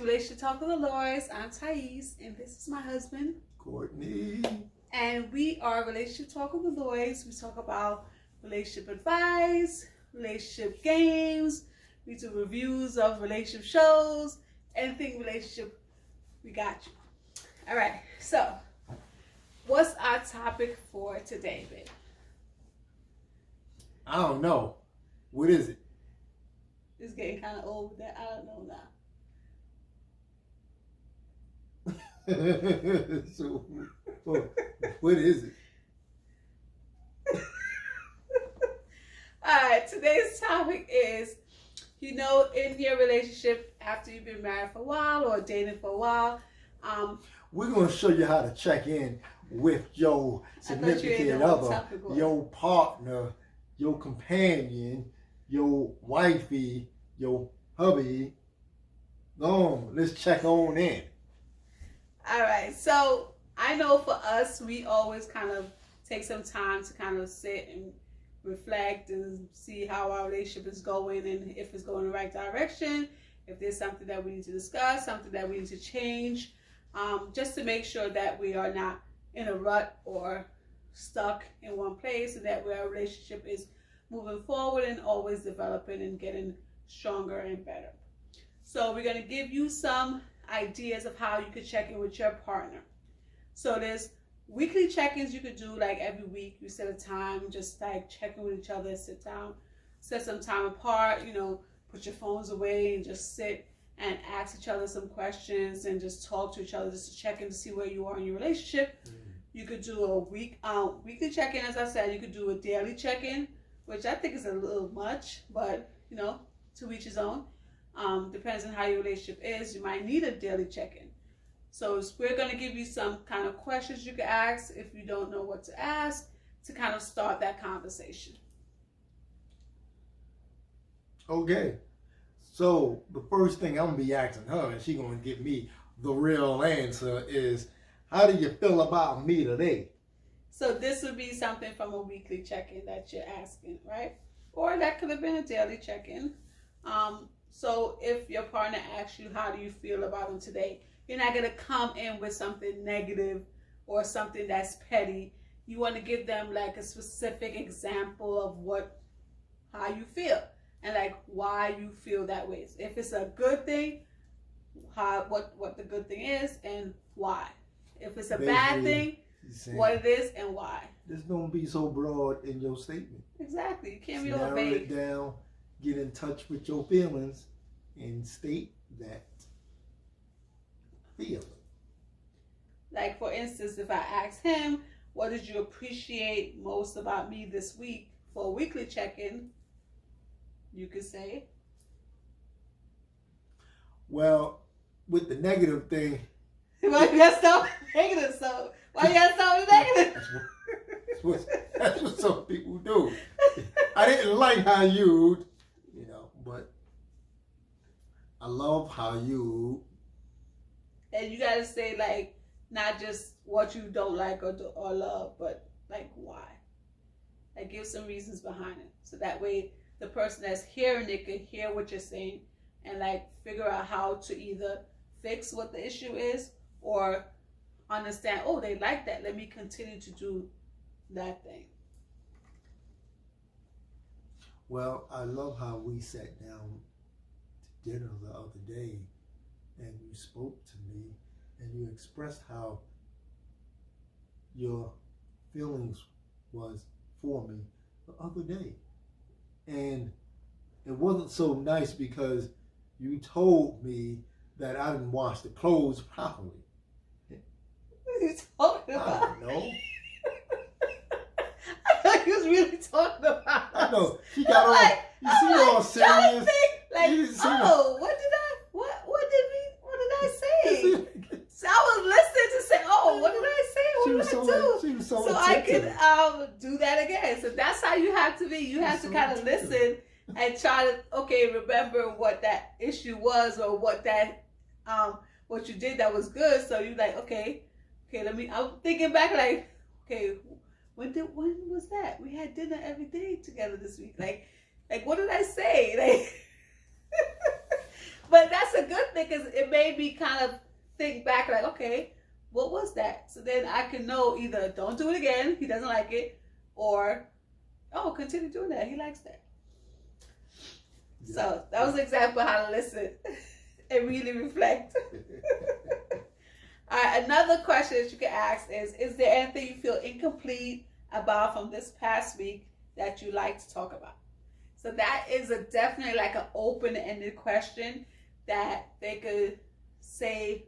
to Relationship Talk with the Lords. I'm Tyece, and this is my husband, Courtney. And we are Relationship Talk with the Lords. We talk about relationship advice, relationship games. We do reviews of relationship shows, anything relationship. We got you. All right. So, what's our topic for today, babe? I don't know. What is it? It's getting kind of old with that. I don't know now. So, what is it? All right, today's topic is, in your relationship, after you've been married for a while or dating for a while, we're going to show you how to check in with your significant other, your partner, your companion, your wifey, your hubby. Go on, let's check on in. All right, so I know for us, we always kind of take some time to kind of sit and reflect and see how our relationship is going and if it's going in the right direction, if there's something that we need to discuss, something that we need to change, just to make sure that we are not in a rut or stuck in one place, and that our relationship is moving forward and always developing and getting stronger and better. So we're going to give you some ideas of how you could check in with your partner. So there's weekly check-ins you could do, like every week. You set a time, just like checking with each other, sit down, set some time apart, put your phones away and just sit and ask each other some questions and just talk to each other, just to check in to see where you are in your relationship. You could do a weekly check-in, as I said. You could do a daily check-in, which I think is a little much, but to each his own. Depends on how your relationship is. You might need a daily check-in. So we're going to give you some kind of questions you can ask if you don't know what to ask, to kind of start that conversation. Okay. So the first thing I'm going to be asking her, and she's going to give me the real answer, is, how do you feel about me today? So this would be something from a weekly check-in that you're asking, right? Or that could have been a daily check-in. So if your partner asks you, how do you feel about them today? You're not going to come in with something negative or something that's petty. You want to give them like a specific example of how you feel and like why you feel that way. If it's a good thing, what the good thing is and why. If it's a bad thing, what it is and why. Just don't be so broad in your statement. Exactly. You can't be all vague. Narrow it down, get in touch with your feelings, and state that feeling. Like, for instance, if I ask him, what did you appreciate most about me this week, for a weekly check-in, you could say, well, with the negative thing, why you gotta start negative? So why you gotta start with negative? That's what some people do. I didn't like how you, but I love how you. And you gotta say, like, not just what you don't like or love, but like why. Like, give some reasons behind it, so that way the person that's hearing it can hear what you're saying and like figure out how to either fix what the issue is or understand, oh, they like that, let me continue to do that thing. Well, I love how we sat down to dinner the other day and you spoke to me and you expressed how your feelings was for me the other day. And it wasn't so nice because you told me that I didn't wash the clothes properly. What are you talking about? I don't know. I thought you was really talking about. I know. She got all, like, you see all serious. Like, what did I say? So I was listening to say, what did I say? What did I do? She was so So I could do that again. So that's how you have to be. You have to kind of listen and try to, remember what that issue was or what that, what you did that was good. So you like, okay, I'm thinking back like, okay, when was that? We had dinner every day together this week. Like what did I say? Like, But that's a good thing because it made me kind of think back like, okay, what was that? So then I can know either don't do it again, he doesn't like it, or, oh, continue doing that, he likes that. Yeah. So that was an example of how to listen and really reflect. All right, another question that you can ask is there anything you feel incomplete about from this past week that you like to talk about? So that is definitely like an open-ended question that they could say.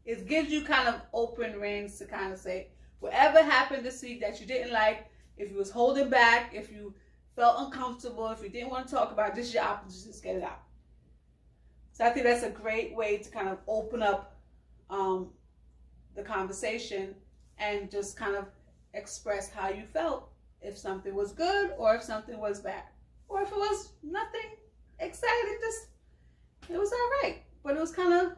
It gives you kind of open reins to kind of say whatever happened this week that you didn't like, if you was holding back, if you felt uncomfortable, if you didn't want to talk about it, this is your opportunity to just get it out. So I think that's a great way to kind of open up the conversation and just kind of express how you felt, if something was good or if something was bad, or if it was nothing exciting, just it was all right, but it was kind of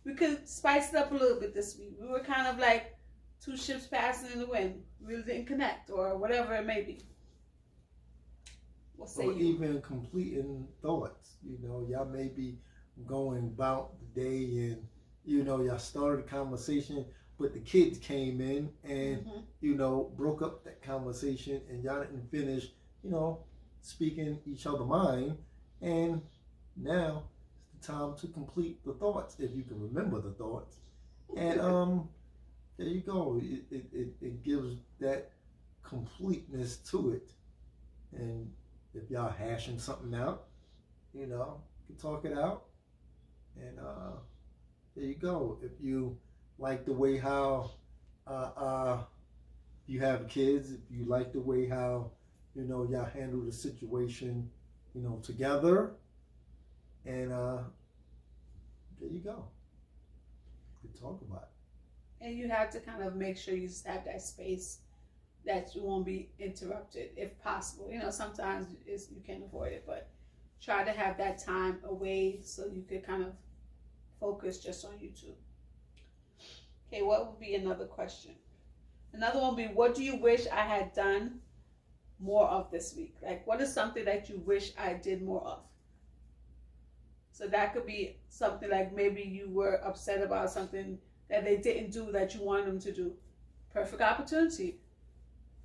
we could spice it up a little bit this week. We were kind of like two ships passing in the wind. We really didn't connect, or whatever it may be. What say or you? Even completing thoughts. Y'all may be going about the day and y'all started a conversation, but the kids came in and, broke up that conversation, and y'all didn't finish, speaking each other's mind. And now it's the time to complete the thoughts, if you can remember the thoughts. And there you go. It gives that completeness to it. And if y'all hashing something out, you can talk it out. And there you go. If you like the way how you have kids, if you like the way how y'all handle the situation, together, and there you go. You can talk about it. And you have to kind of make sure you just have that space that you won't be interrupted if possible. Sometimes you can't avoid it, but try to have that time away so you could kind of focus just on you two. Okay, what would be another question? Another one would be, what do you wish I had done more of this week? Like, what is something that you wish I did more of? So that could be something like maybe you were upset about something that they didn't do that you wanted them to do. Perfect opportunity.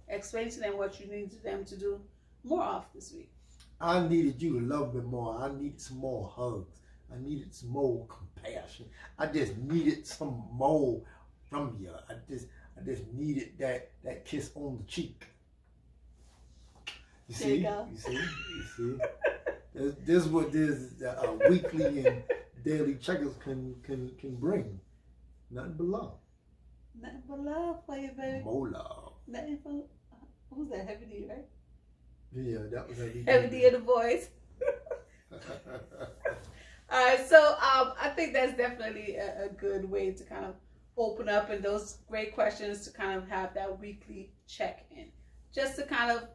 Explain to them what you needed them to do more of this week. I needed you to love me more. I needed some more hugs. I needed some more compassion. I just needed some more from you. I just needed that kiss on the cheek. You see? You see? This is what this weekly and daily checkers can bring. Nothing but love. Nothing but love for you, baby. More love. Nothing but who's that? Heavy D, right? Yeah, that was Heavy D. Heavy D in the voice. Alright, so I think that's definitely a good way to kind of open up, and those great questions to kind of have that weekly check-in, just to kind of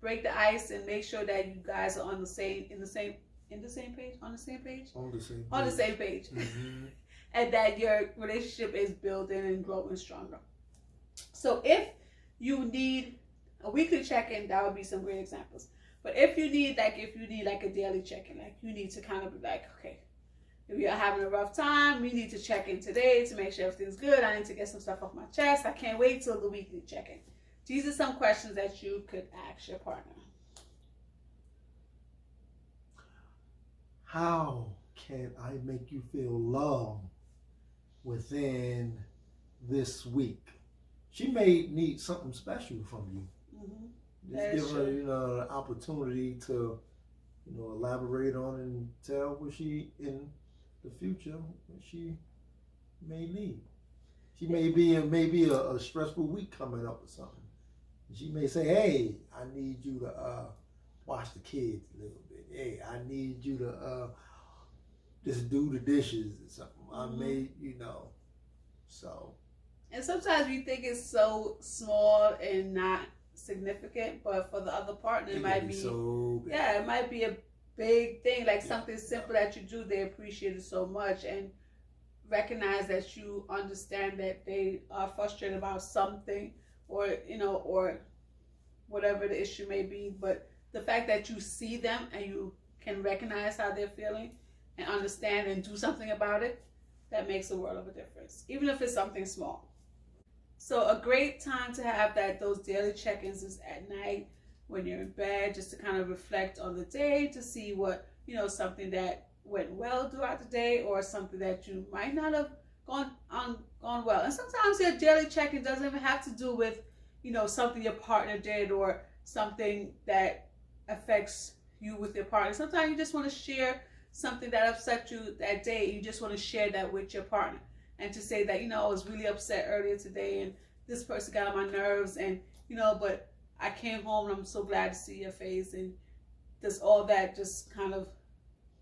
break the ice and make sure that you guys are on the same page, Mm-hmm. And that your relationship is building and growing stronger. So if you need a weekly check-in, that would be some great examples. But if you need like a daily check-in, like you need to kind of be like, okay, if you're having a rough time, we need to check in today to make sure everything's good. I need to get some stuff off my chest. I can't wait till the weekly check-in. These are some questions that you could ask your partner. How can I make you feel loved within this week? She may need something special from you. Mm-hmm. Just give her, an opportunity to, elaborate on and tell what she in the future what she may need. She may be a stressful week coming up or something. She may say, "Hey, I need you to watch the kids a little bit. Hey, I need you to just do the dishes or something." Mm-hmm. I may, so. And sometimes we think it's so small and not significant, but for the other partner, it might be so big. Yeah, it might be a big thing, like something simple that you do, they appreciate it so much, and recognize that you understand that they are frustrated about something, or or whatever the issue may be. But the fact that you see them and you can recognize how they're feeling, and understand and do something about it, that makes a world of a difference, even if it's something small. So a great time to have those daily check-ins is at night when you're in bed, just to kind of reflect on the day, to see what, something that went well throughout the day, or something that you might not have gone well. And sometimes your daily check-in doesn't even have to do with, something your partner did or something that affects you with your partner. Sometimes you just want to share something that upset you that day. You just want to share that with your partner, and to say that, I was really upset earlier today, and this person got on my nerves, and but I came home and I'm so glad to see your face, and does all that just kind of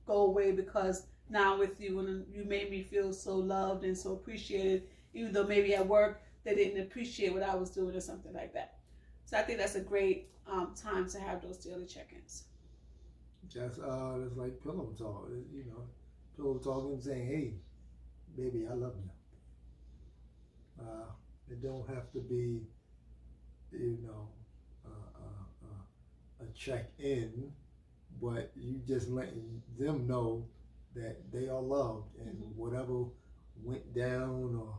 go away because now I'm with you, and you made me feel so loved and so appreciated, even though maybe at work they didn't appreciate what I was doing or something like that. So I think that's a great time to have those daily check-ins. Just it's like pillow talk, pillow talking, saying, "Hey, baby, I love you." It don't have to be, a check-in, but you just letting them know that they are loved, and whatever went down, or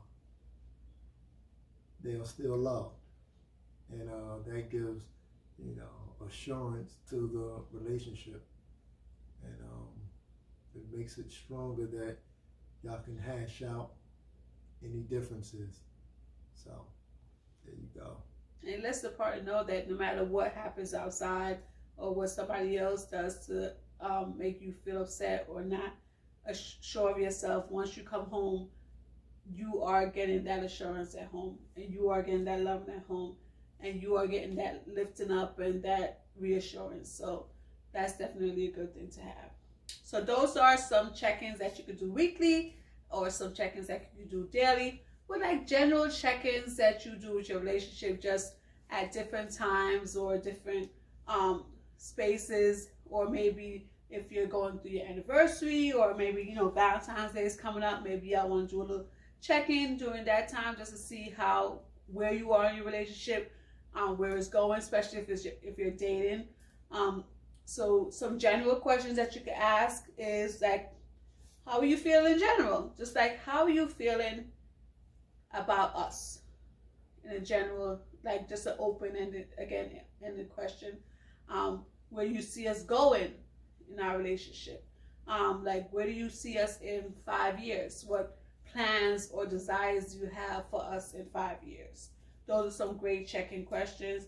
they are still loved, and that gives, assurance to the relationship, and it makes it stronger that y'all can hash out any differences. So there you go. And it lets the partner know that no matter what happens outside or what somebody else does to make you feel upset or not sure of yourself, once you come home, you are getting that assurance at home, and you are getting that love at home, and you are getting that lifting up and that reassurance. So that's definitely a good thing to have. So those are some check-ins that you could do weekly, or some check-ins that you do daily, but like general check-ins that you do with your relationship just at different times or different spaces, or maybe if you're going through your anniversary, or maybe Valentine's Day is coming up, maybe y'all want to do a little check-in during that time just to see where you are in your relationship, where it's going, especially if you're dating. So some general questions that you can ask is like, how are you feeling in general? Just like, how are you feeling about us in a general, like just an open-ended question. Where you see us going in our relationship? Like, where do you see us in 5 years? What plans or desires do you have for us in 5 years? Those are some great check-in questions.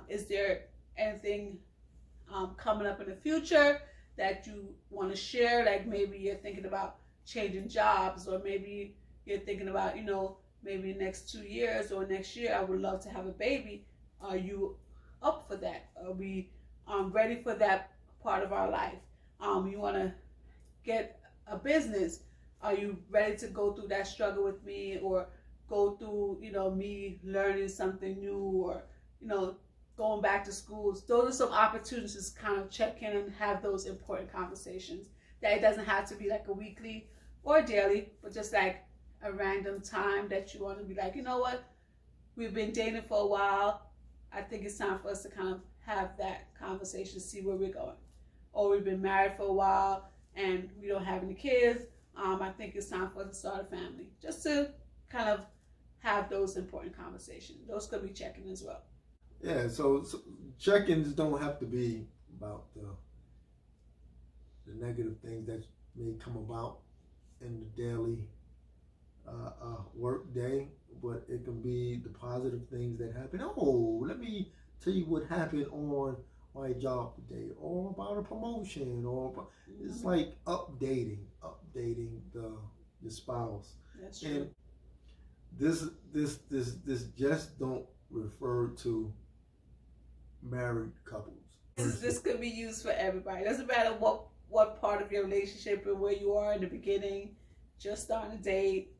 Is there anything coming up in the future that you want to share? Like, maybe you're thinking about changing jobs, or maybe you're thinking about, maybe next 2 years or next year, I would love to have a baby. Are you up for that? Are we ready for that part of our life? You want to get a business. Are you ready to go through that struggle with me, or go through, me learning something new, or, going back to schools? Those are some opportunities to kind of check in and have those important conversations. That it doesn't have to be like a weekly or daily, but just like a random time that you want to be like, what? We've been dating for a while. I think it's time for us to kind of have that conversation, see where we're going. Or we've been married for a while and we don't have any kids. I think it's time for us to start a family. Just to kind of have those important conversations. Those could be check-in as well. Yeah, so check-ins don't have to be about the negative things that may come about in the daily work day, but it can be the positive things that happen. Oh, let me tell you what happened on my job today, or about a promotion, or it's like updating the spouse. That's true. And this just don't refer to married couples. This could be used for everybody. It doesn't matter what part of your relationship and where you are in the beginning. Just starting a date,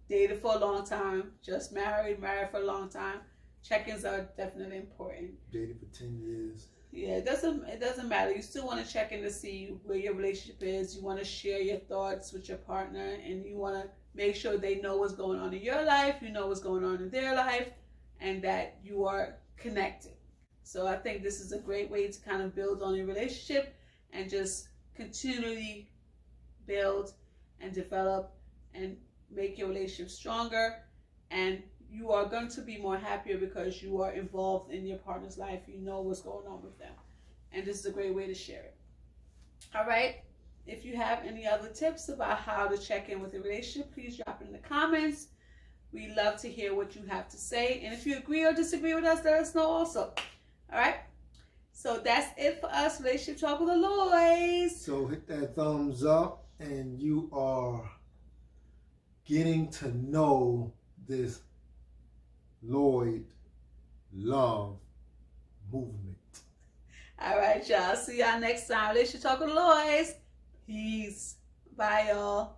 dated for a long time, just married for a long time. Check-ins are definitely important. Dated for 10 years. Yeah, it doesn't matter. You still want to check in to see where your relationship is. You want to share your thoughts with your partner, and you want to make sure they know what's going on in your life, you know what's going on in their life, and that you are connected. So I think this is a great way to kind of build on your relationship and just continually build and develop and make your relationship stronger. And you are going to be more happier because you are involved in your partner's life. You know what's going on with them. And this is a great way to share it. All right. If you have any other tips about how to check in with a relationship, please drop it in the comments. We love to hear what you have to say. And if you agree or disagree with us, let us know also. All right. So that's it for us, Relationship Talk with Aloys. So hit that thumbs up, and you are getting to know this Lloyd love movement. All right, y'all. See y'all next time. Relationship Talk with Aloys. Peace. Bye, y'all.